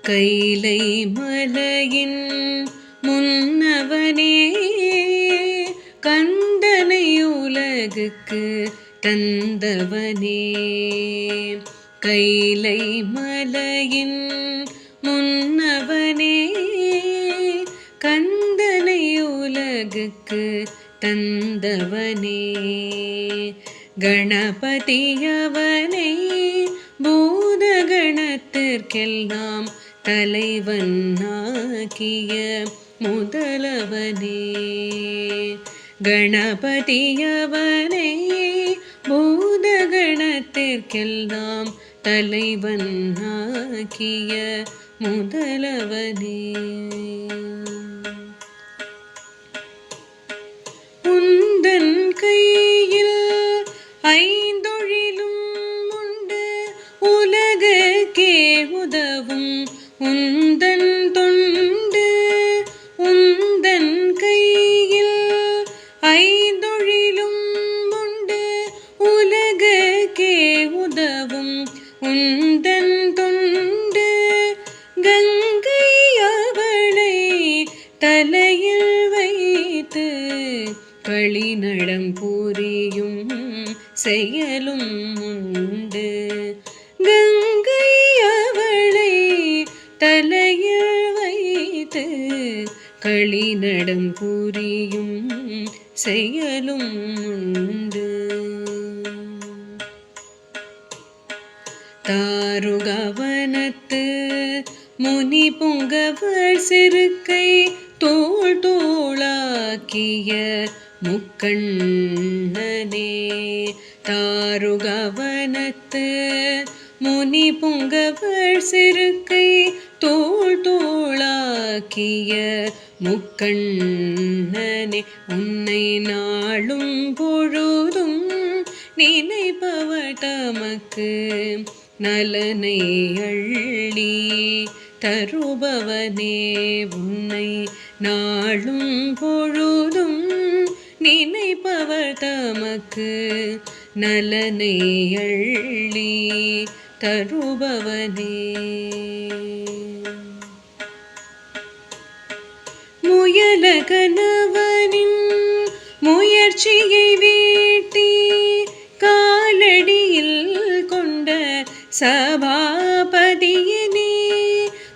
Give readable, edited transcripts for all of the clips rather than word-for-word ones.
கைலை மலையின் முன்னவனே கந்தனை உலகுக்கு தந்தவனே. கைலை மலையின் முன்னவனே கந்தனை உலகுக்கு தந்தவனே. கணபதியவனை பூதகணத்திற்கெல்லாம் தலைவன் ஆக்கிய முதலவனே. கணபதியவனை பூதகணத்திற்கெல்லாம் தலைவன் ஆக்கிய முதலவனே. உந்தன் கையில் ஐந்தொழிலும் உண்டு உலகுக்கே உதவும் உந்தன் தொண்டு. உந்தன் கையில் ஐந்தொழிலும் உண்டு உலகுக்கே உதவும் உந்தன் தொண்டு. கங்கை அவளை தலையில் வைத்து களிநடம் புரியும் செயலும் உண்டு. கங்கை அவளை தலையில் வைத்து களிநடம் புரியும் செயலும் உண்டு. தாருகவனத்து முனி புங்கவர் சிறுக்கை தோள் தோளாக்கிய முக்கண்ணனே. தாருகவனத்து முனி புங்கவர் சிறுக்கை தோள் தோளாக்கிய முக்கண்ணனே. உன்னை நாளும் பொழுதும் நினைப்பவர் தமக்கு நலனை அள்ளி தருபவனே. உன்னை நாளும் பொழுதும் நினைப்பவர் தமக்கு நலனை அள்ளி தருபவனே. முயல கணவனின் முயற்சியை வீட்டி காலடியில் கொண்ட சபாபதியனே.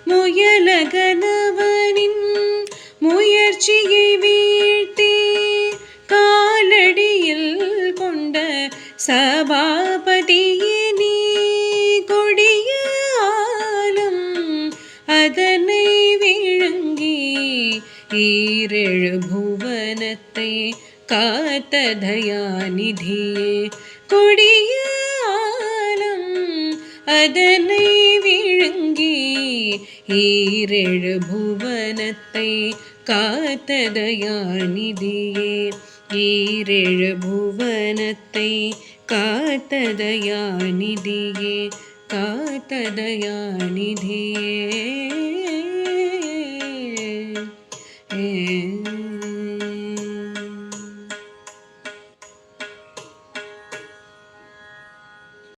முயல கணவனின் முயற்சியை வீட்டி காலடியில் கொண்ட சபாபதியனே. கொடிய ஆலம் அதனை விழுங்கி ஈரேழு புவனத்தை காத்த தயாநிதியே. கொடிய ஆலம் அதனை விழுங்கி ஈரேழு புவனத்தை காத்த தயாநிதியே. ஈரேழு புவனத்தை காத்த தயாநிதியே. காத்த தயாநிதியே.